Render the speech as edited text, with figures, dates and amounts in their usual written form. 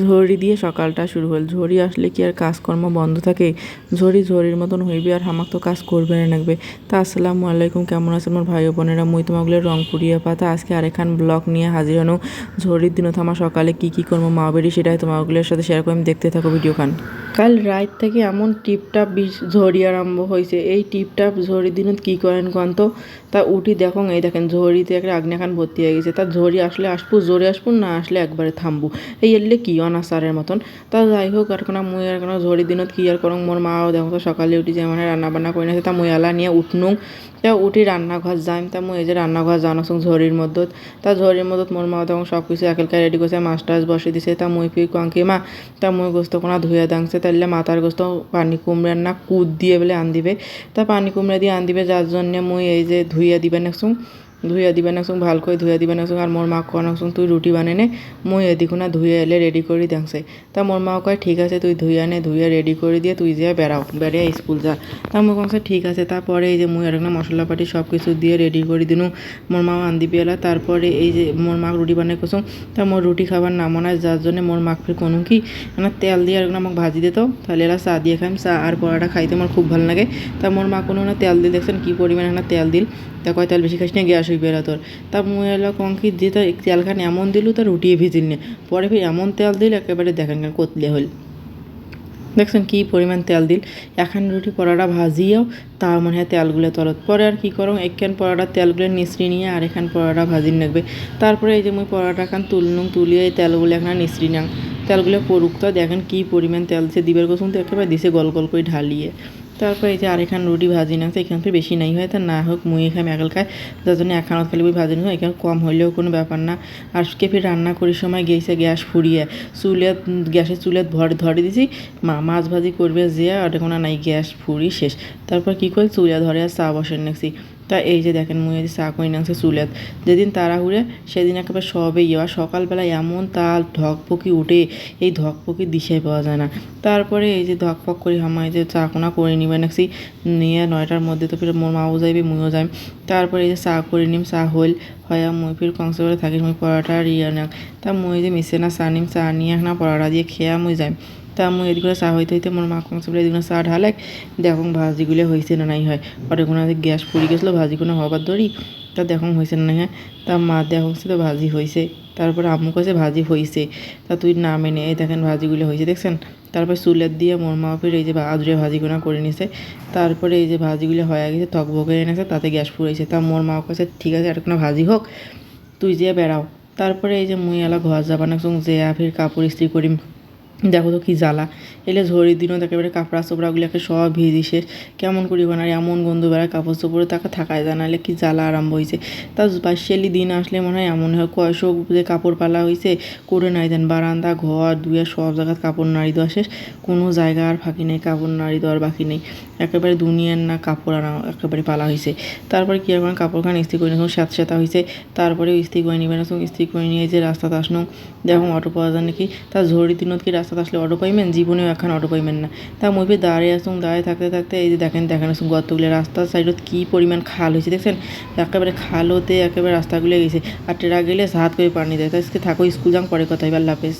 ঝড়ি দিয়ে সকালটা শুরু হল। ঝড়ি আসলে কি আর কাজকর্ম বন্ধ থাকে? ঝড়ির মতন হইবে আর হামাক তো কাজ করবে না লাগবে। তা আসসালামু আলাইকুম, কেমন আছেন মোর ভাই বোনেরা? মুই তোমাগুলো রংপুরিয়া পাতা আজকে আরেকখান ব্লগ নিয়ে হাজির হনো। ঝড়ির দিনত আমার সকালে কি করবো মা বেরি সেটাই তোমাগুলোর সাথে শেয়ার করে দেখতে থাকো ভিডিও খান। কাল রাত থেকে এমন টিপটাপ ঝড়ি আরম্ভ হয়েছে। এই টিপটাপ ঝড়ির দিনত কি করেন কন্ত তা উঠি দেখুন, এই দেখেন ঝড়িতে একটা আগ্নেখান ভর্তি হয়ে গেছে। তা ঝড়ি আসলে আসবো জোরে আসবো, না আসলে একবারে থামবো, এই এলে কি অনাচারের মতন। তা যাই হোক আর কোনো মুই আর কোনো ঝড়ির দিনত কি আর করং। মোর মাও দেখো তো সকালে উঠি যে মানে রান্না বান্না করে নিয়েছে। তা মুই এলা নিয়ে উঠনুং, তা উঠি রান্নাঘর যাইম। তা মুই এই যে রান্নাঘর যাওয়ার ঝড়ির মধ্যত। তা ঝড়ির মধ্যত মোর মা তখন সব কিছু একেলকায় রেডি করছে, মাছ টাছ বসে দিছে। তা মুই ফির কঙ্কি মা, তা মুই গোস্ত কোনা ধুয়ে দাংছে, তাইলে মাথার গোস্ত পানি কুমড়ার না কুদ দিয়ে বলে আন দিবে। তা পানি কুমড়া দিয়ে আন দিবে, যার জন্যে মুই এই যে ধুইয়া দিবেন একসুং, ভাল করে ধুয়ে দিবেন একসুং। আর মোর মা কন একসুং তুই রুটি বানে নে, মুই এদিকে না ধুয়ে এলে রেডি করে দাংছে। তা মোর মা কয় ঠিক আছে তুই ধুয়ে আনে, ধুয়ে রেডি করে দিয়ে তুই যা বেড়িয়ে স্কুল যা। তা মুই কংসে ঠিক আছে। তারপরে এই যে মুই আর একটা মশলাপাতি সব কিছু দিয়ে রেডি করে দিনু। মোর মা আন দিবি এলা। তারপরে এই যে মোর মা রুটি বানাই কসুং। তা মোর রুটি খাবার না মনে হয়, যার জন্য মোর মাক ফির কোনো কি না তেল দিয়ে আর আমাকে ভাজি দিত, তাহলে এলা চা দিয়ে খাইম। চা আর পরোটা খাইতে আমার খুব ভালো লাগে। তা মোর মা কোনো না তেল দিল, দেখছেন কি পরিমাণে না তেল দিল। তা কয় তেল বেশি খাইস না, গ্যাস হইবে এলা তোর। তা মুই এলা কঙ্কি দিয়ে তো তেলখান এমন দিলু তা রুটিয়ে ভিজিল নে, পরে ফির এমন তেল দিল একেবারে দেখেন কতলে হল। দেখছেন কি পরিমাণ তেল দিল। এখন রুটি পরোটা ভাজিয়েও তা মনে হয় তেলগুলো তলত। পরে আর কি করো, একখান পরোটা তেলগুলো নিসড়ি নিয়ে আর এখান পরোটা ভাজি নেবে। তারপরে এই যে মুই পরোটা খান তুলিয়ে এই তেলগুলো এখন নিসড়ি নাং। তেলগুলো পড়ুক তো দেখেন কি পরিমাণ তেল দিছে, দিবের কসম তো একেবারে দিছে গল গল করে ঢালিয়ে। তারপরে এই যে আরেকখান রুটি ভাজি নাংছে, এখান থেকে বেশি নাই হয় তা না হোক মুই এখানে একাল খাই, যার জন্য একখানত খালি বই ভাজি নিই, এখানে কম হইলেও কোনো ব্যাপার না। আর ফির রান্না করার সময় গেছে গ্যাস ফুরিয়ে গ্যাসের চুলে ধরে দিছি। মাছ ভাজি করবে যে আর কোনো নাই, গ্যাস ফুরি শেষ। তারপর কি করি চুলা ধরে আর চা বসেন নাকছি। তা এই যে দেখেন মুই যে চা করে নাংছে চুলাত। যেদিন তাড়াহুড়ে সেদিন একেবারে সবে ইয়ে। আর সকালবেলায় এমন তাল ধকপকি উঠে, এই ধকপকি দিশাই পাওয়া যায় না। তারপরে এই যে ধকপক করি হামাই যে চা কোনা করে নিবে নাকছি, নিয়ে 9টার মধ্যে তো ফির মোর মাও যাইবে মুইও যাইম। তারপরে এই যে চা করে নিম, চা হইল হয়া মুই ফির কংসে করে থাকিস মুই পরোটা আর ইয়ে নাক। তা মুই যে মিশে না চা নিম, চা নিয়ে না পরোটা দিয়ে খেয়া মুই যাইম। তা মুই এদিকে চা হইতে মোর মা কংসে করে এদিকে চা ঢালেক, দেখুন ভাজিগুলো হয়েছে না নাই হয়। পরে কোনো গ্যাস পুড়ি গেছিলো ভাজিগুলো হবার ধরি। তা দেখুন হয়েছে না হ্যাঁ। তা মা দেখুন তো ভাজি হয়েছে। তারপরে আম্মু কাছে ভাজি হয়েছে, তা তুই না মেনে এই দেখেন ভাজিগুলো হয়েছে দেখছেন। তারপর চুলের দিয়ে মোর মা ফির এই যে আদুরে ভাজিগুলো করে নিছে। তারপরে এই যে ভাজিগুলো হয়ে গেছে টকবকে এনেছে, তাতে গ্যাস পুড়েছে। তা মোর মা কাছে ঠিক আছে আর কোনো ভাজি হোক, তুই যে বেড়াও। তারপরে এই যে মুই এলা ঘর যাবা না যে ফির কাপড় ইস্ত্রি করিম। দেখো তো কি জ্বালা, এলে ঝড়ির দিনও একেবারে কাপড়া চোপড়াগুলোকে সব ভিজি শেষ। কেমন করিব না, এমন গন্ধ বেড়ায় কাপড় চোপড়ে তাকে থাকায় যায় না, এলে কি জ্বালা আরম্ভ হয়েছে। তা স্পেশালি দিন আসলে মনে হয় এমন হয় কয়শো যে কাপড় পালা হয়েছে করে নাই দেন। বারান্দা ঘর ধুয়ে সব জায়গায় কাপড় নাড়ি দেওয়া শেষ, কোনো জায়গা আর ফাঁকি নেই, কাপড় নাড়ি দেওয়ার বাকি নেই। একেবারে দুনিয়ার না কাপড় আনা একেবারে পালা হয়েছে। তারপরে কী এখন কাপড়খান ইস্ত্রি করে নিলাম, স্যাঁতা হয়েছে। তারপরে ইস্ত্রি করে নিবেন, ইস্ত্রি করে নিয়ে যে রাস্তাতে আসলাম, দেখুন অটো পাওয়া যায় নাকি। তা ঝড়ির দিনত কি রাস্তাতে আসলে অটো পাইবেন? জীবনেও এখন অটো পাইবেন না। তা মুই দাঁড়িয়ে আসুন, দাঁড়িয়ে থাকতে এই যে দেখেন আসুন গর্তগুলো, রাস্তার সাইডত কী পরিমাণ খাল হয়েছে দেখছেন। একেবারে খাল হতে একেবারে রাস্তাগুলো গেছে। আর ট্রাক গেলে হাত করে পানি দেয়। তা আজকে থাকো, স্কুল যান, পরে কথা হবে, আল্লাহ হাফেজ।